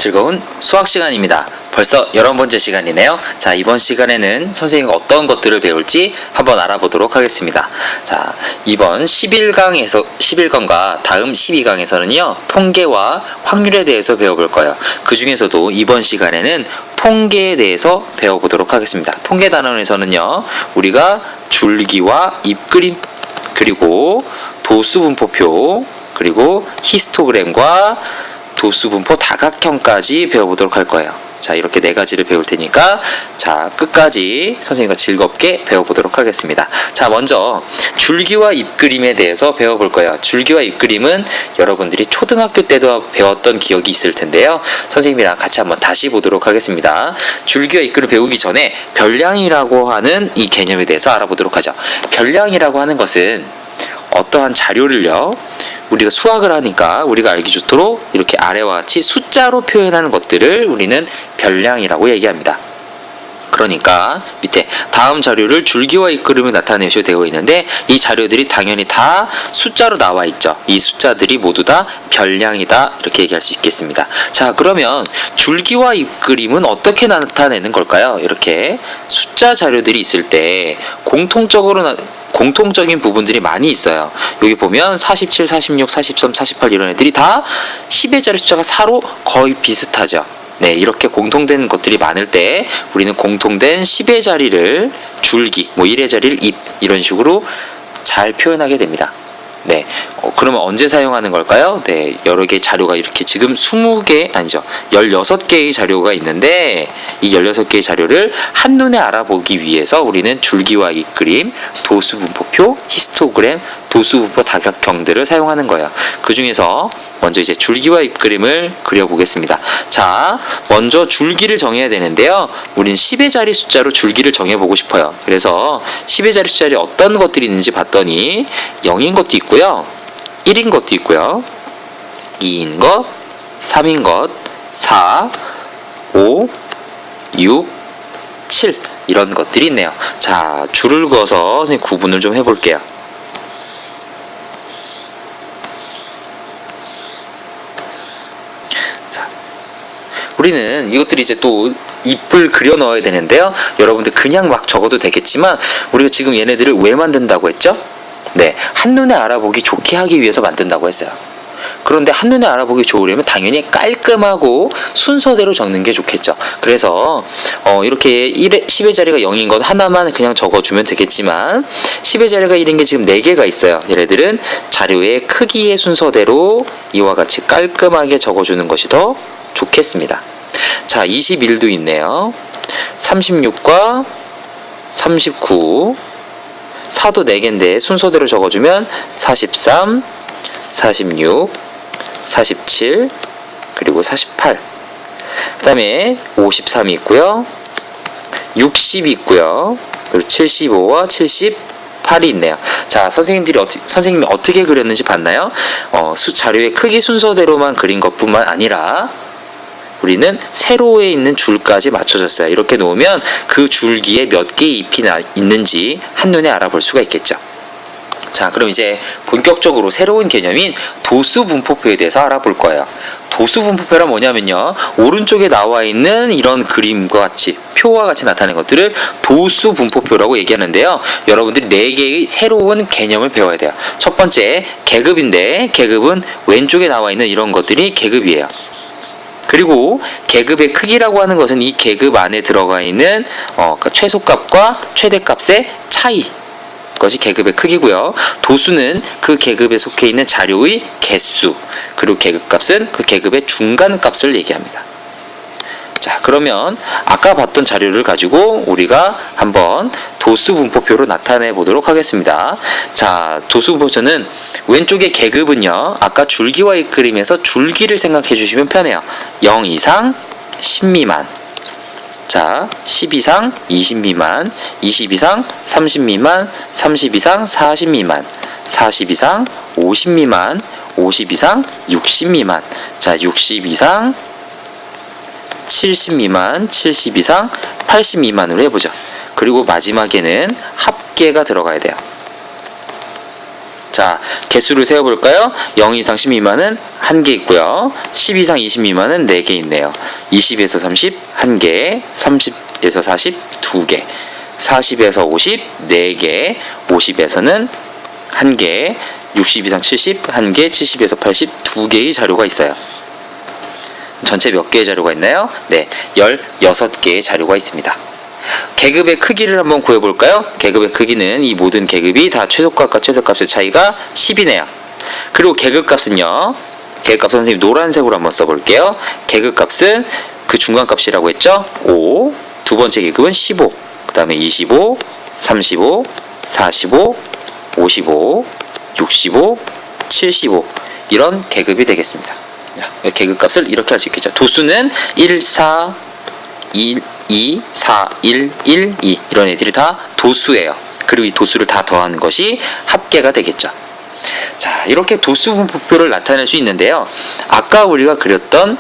즐거운 수학 시간입니다. 벌써 11번째 시간이네요. 자, 이번 시간에는 선생님이 어떤 것들을 배울지 한번 알아보도록 하겠습니다. 자, 이번 11강과 다음 12강에서는요, 통계와 확률에 대해서 배워볼 거예요. 그 중에서도 이번 시간에는 통계에 대해서 배워보도록 하겠습니다. 통계 단원에서는요, 우리가 줄기와 잎그림, 그리고 도수분포표, 그리고 히스토그램과 도수분포 다각형까지 배워보도록 할 거예요. 자, 이렇게 4가지를 배울 테니까 자, 끝까지 선생님과 즐겁게 배워보도록 하겠습니다. 자, 먼저 줄기와 잎그림에 대해서 배워볼 거예요. 줄기와 잎그림은 여러분들이 초등학교 때도 배웠던 기억이 있을 텐데요. 선생님이랑 같이 한번 다시 보도록 하겠습니다. 줄기와 잎그림 배우기 전에 별량이라고 하는 이 개념에 대해서 알아보도록 하죠. 별량이라고 하는 것은 어떠한 자료를요, 우리가 수학을 하니까 우리가 알기 좋도록 이렇게 아래와 같이 숫자로 표현하는 것들을 우리는 별량이라고 얘기합니다. 그러니까 밑에 다음 자료를 줄기와 잎그림을 나타내셔도 되어 있는데, 이 자료들이 당연히 다 숫자로 나와 있죠. 이 숫자들이 모두 다 별량이다, 이렇게 얘기할 수 있겠습니다. 자, 그러면 줄기와 잎그림은 어떻게 나타내는 걸까요? 이렇게 숫자 자료들이 있을 때 공통적인 부분들이 많이 있어요. 여기 보면 47, 46, 43, 48 이런 애들이 다 10의 자리 숫자가 4로 거의 비슷하죠. 네, 이렇게 공통된 것들이 많을 때 우리는 공통된 10의 자리를 줄기, 1의 자리를 잎, 이런 식으로 잘 표현하게 됩니다. 네, 그러면 언제 사용하는 걸까요? 네, 여러 개의 자료가 이렇게 지금 20개, 아니죠, 16개의 자료가 있는데, 이 16개의 자료를 한눈에 알아보기 위해서 우리는 줄기와 잎그림, 도수분포표, 히스토그램, 도수분포 다각형들을 사용하는 거예요. 그 중에서 먼저 이제 줄기와 잎그림을 그려보겠습니다. 자, 먼저 줄기를 정해야 되는데요, 우린 10의 자리 숫자로 줄기를 정해보고 싶어요. 그래서 10의 자리 숫자에 어떤 것들이 있는지 봤더니 0인 것도 있고요, 1인 것도 있고요, 2인 것, 3인 것, 4, 5, 6, 7 이런 것들이 있네요. 자, 줄을 그어서 선생님 구분을 좀 해볼게요. 자, 우리는 이것들이 이제 또 잎을 그려 넣어야 되는데요, 여러분들 그냥 막 적어도 되겠지만 우리가 지금 얘네들을 왜 만든다고 했죠? 네, 한눈에 알아보기 좋게 하기 위해서 만든다고 했어요. 그런데 한눈에 알아보기 좋으려면 당연히 깔끔하고 순서대로 적는 게 좋겠죠. 그래서 이렇게 10의 자리가 0인 것 하나만 그냥 적어주면 되겠지만, 10의 자리가 1인 게 지금 4개가 있어요. 얘네들은 자료의 크기의 순서대로 이와 같이 깔끔하게 적어주는 것이 더 좋겠습니다. 자, 21도 있네요. 36과 39, 4도 4개인데 순서대로 적어주면 43, 46, 47, 그리고 48. 그 다음에 53이 있고요, 60이 있고요, 그리고 75와 78이 있네요. 자, 선생님이 어떻게 그렸는지 봤나요? 자료의 크기 순서대로만 그린 것뿐만 아니라 우리는 세로에 있는 줄까지 맞춰줬어요. 이렇게 놓으면 그 줄기에 몇 개의 잎이 있는지 한눈에 알아볼 수가 있겠죠. 자, 그럼 이제 본격적으로 새로운 개념인 도수분포표에 대해서 알아볼 거예요. 도수분포표란 뭐냐면요, 오른쪽에 나와 있는 이런 그림과 같이, 표와 같이 나타내는 것들을 도수분포표라고 얘기하는데요, 여러분들이 4개의 새로운 개념을 배워야 돼요. 첫 번째, 계급인데, 계급은 왼쪽에 나와 있는 이런 것들이 계급이에요. 그리고 계급의 크기라고 하는 것은 이 계급 안에 들어가 있는 최소값과 최대값의 차이, 것이 계급의 크기고요. 도수는 그 계급에 속해 있는 자료의 개수, 그리고 계급값은 그 계급의 중간값을 얘기합니다. 자, 그러면 아까 봤던 자료를 가지고 우리가 한번 도수분포표로 나타내 보도록 하겠습니다. 자, 도수분포표는 왼쪽의 계급은요, 아까 줄기와 잎그림에서 줄기를 생각해 주시면 편해요. 0 이상 10 미만, 자, 10 이상 20 미만, 20 이상 30 미만, 30 이상 40 미만, 40 이상 50 미만, 50 이상 60 미만, 자, 60 이상 70 미만, 70 이상 80 미만으로 해보죠. 그리고 마지막에는 합계가 들어가야 돼요. 자, 개수를 세어볼까요? 0 이상 10 미만은 1개 있고요. 10 이상 20 미만은 4개 있네요. 20에서 30, 1개, 30에서 40, 2개, 40에서 50, 4개, 50에서는 1개, 60 이상 70, 1개, 70에서 80, 2개의 자료가 있어요. 전체 몇 개의 자료가 있나요? 네, 16개의 자료가 있습니다. 계급의 크기를 한번 구해볼까요? 계급의 크기는 이 모든 계급이 다 최소값과 최소값의 차이가 10이네요. 그리고 계급값은요. 계급값 선생님 노란색으로 한번 써볼게요. 계급값은 그 중간값이라고 했죠? 5, 두 번째 계급은 15, 그 다음에 25, 35, 45, 55, 65, 75 이런 계급이 되겠습니다. 계급값을 이렇게 할 수 있겠죠. 도수는 1, 4, 1, 2, 4, 1, 1, 2 이런 애들이 다 도수예요. 그리고 이 도수를 다 더하는 것이 합계가 되겠죠. 자, 이렇게 도수 분포표를 나타낼 수 있는데요. 아까 우리가 그렸던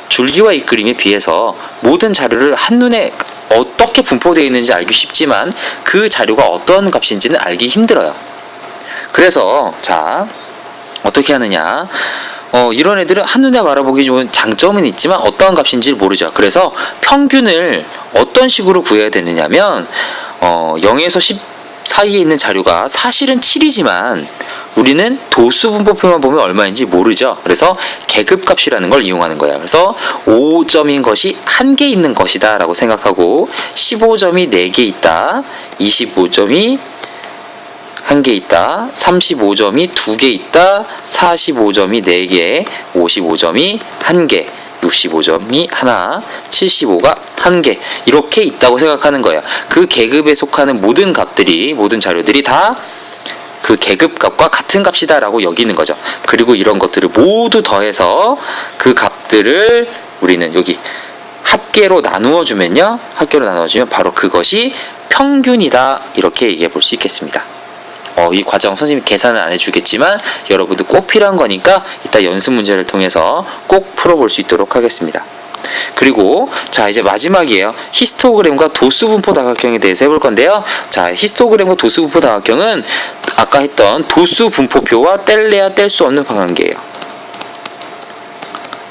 줄기와 이 그림에 비해서 모든 자료를 한눈에 어떻게 분포되어 있는지 알기 쉽지만 그 자료가 어떤 값인지는 알기 힘들어요. 그래서 자, 어떻게 하느냐, 이런 애들은 한눈에 바라보기 좋은 장점은 있지만 어떠한 값인지를 모르죠. 그래서 평균을 어떤 식으로 구해야 되느냐면 0에서 10 사이에 있는 자료가 사실은 7이지만 우리는 도수 분포표만 보면 얼마인지 모르죠. 그래서 계급값이라는 걸 이용하는 거예요. 그래서 5점인 것이 1개 있는 것이다 라고 생각하고 15점이 4개 있다, 25점이 1개 있다, 35점이 2개 있다, 45점이 4개, 55점이 1개, 65점이 하나, 75가 1개 이렇게 있다고 생각하는 거예요. 그 계급에 속하는 모든 값들이, 모든 자료들이 다 그 계급값과 같은 값이다 라고 여기는 거죠. 그리고 이런 것들을 모두 더해서 그 값들을 우리는 여기 합계로 나누어 주면요, 합계로 나누어 주면 바로 그것이 평균이다 이렇게 얘기해 볼 수 있겠습니다. 이 과정 선생님이 계산은 안 해주겠지만 여러분들 꼭 필요한 거니까 이따 연습 문제를 통해서 꼭 풀어볼 수 있도록 하겠습니다. 그리고 자, 이제 마지막이에요. 히스토그램과 도수분포 다각형에 대해서 해볼 건데요. 자, 히스토그램과 도수분포 다각형은 아까 했던 도수분포표와 뗄래야 뗄 수 없는 관계예요.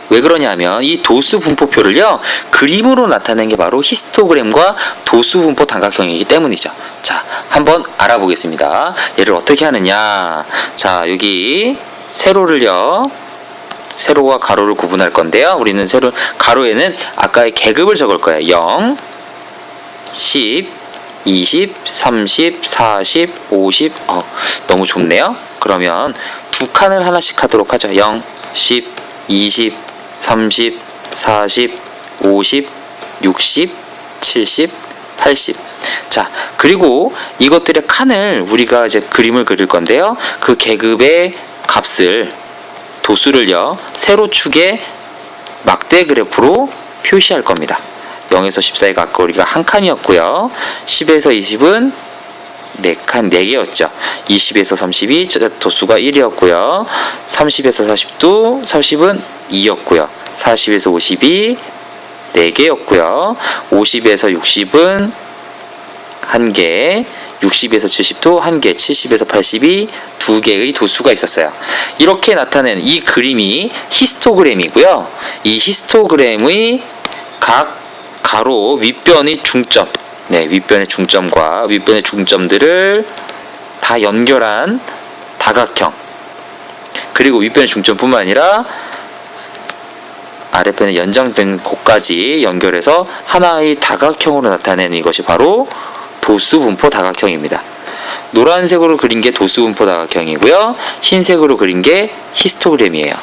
왜 그러냐면 이 도수분포표를요, 그림으로 나타낸 게 바로 히스토그램과 도수분포 다각형이기 때문이죠. 자, 한번 알아보겠습니다. 얘를 어떻게 하느냐. 자, 여기 세로를요, 세로와 가로를 구분할 건데요. 우리는 가로에는 아까의 계급을 적을 거예요. 0, 10, 20, 30, 40, 50. 너무 좁네요. 그러면 두 칸을 하나씩 하도록 하죠. 0, 10, 20, 30, 40, 50, 60, 70, 80. 자, 그리고 이것들의 칸을 우리가 이제 그림을 그릴 건데요. 그 계급의 값을, 도수를요, 세로축에 막대 그래프로 표시할 겁니다. 0에서 10 사이가 아까 우리가 한 칸이었고요. 10에서 20은 4칸, 4개였죠. 20에서 30이 도수가 1이었고요. 30에서 40도, 30은 2였고요. 40에서 50이 4개였고요. 50에서 60은 1개, 60에서 70도 1개, 70에서 80이 2개의 도수가 있었어요. 이렇게 나타낸 이 그림이 히스토그램이고요. 이 히스토그램의 각 가로 윗변의 중점, 윗변의 중점과 윗변의 중점들을 다 연결한 다각형, 그리고 윗변의 중점뿐만 아니라 아랫변에 연장된 곳까지 연결해서 하나의 다각형으로 나타내는 이것이 바로 도수분포 다각형입니다. 노란색으로 그린 게 도수분포 다각형이고요. 흰색으로 그린 게 히스토그램이에요.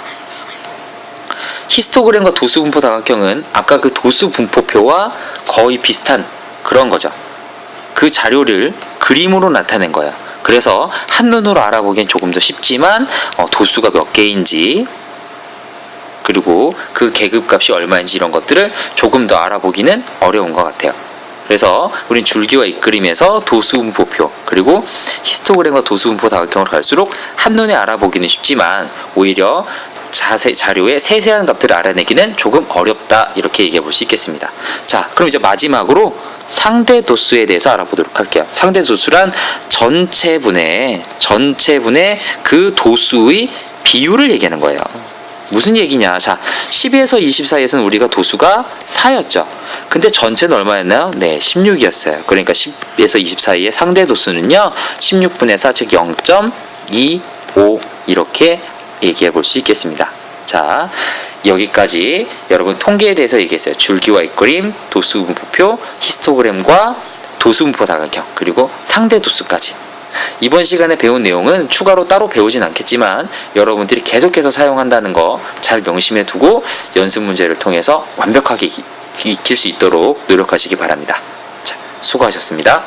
히스토그램과 도수분포 다각형은 아까 그 도수분포표와 거의 비슷한 그런 거죠. 그 자료를 그림으로 나타낸 거예요. 그래서 한눈으로 알아보기엔 조금 더 쉽지만 도수가 몇 개인지, 그리고 그 계급값이 얼마인지 이런 것들을 조금 더 알아보기는 어려운 것 같아요. 그래서 우린 줄기와 이 그림에서 도수분포표, 그리고 히스토그램과 도수분포 다각형으로 갈수록 한눈에 알아보기는 쉽지만 오히려 자료의 세세한 값들을 알아내기는 조금 어렵다 이렇게 얘기해 볼 수 있겠습니다. 자, 그럼 이제 마지막으로 상대 도수에 대해서 알아보도록 할게요. 상대 도수란 전체분의 그 도수의 비율을 얘기하는 거예요. 무슨 얘기냐? 자, 12에서 20 사이에서는 우리가 도수가 4였죠. 근데 전체는 얼마였나요? 네, 16이었어요. 그러니까 10에서 20 사이의 상대 도수는요, 16분의 4, 즉 0.25 이렇게 얘기해 볼 수 있겠습니다. 자, 여기까지 여러분 통계에 대해서 얘기했어요. 줄기와 잇그림, 도수분포표, 히스토그램과 도수분포 다각형, 그리고 상대 도수까지. 이번 시간에 배운 내용은 추가로 따로 배우진 않겠지만 여러분들이 계속해서 사용한다는 거 잘 명심해 두고 연습 문제를 통해서 완벽하게 익힐 수 있도록 노력하시기 바랍니다. 자, 수고하셨습니다.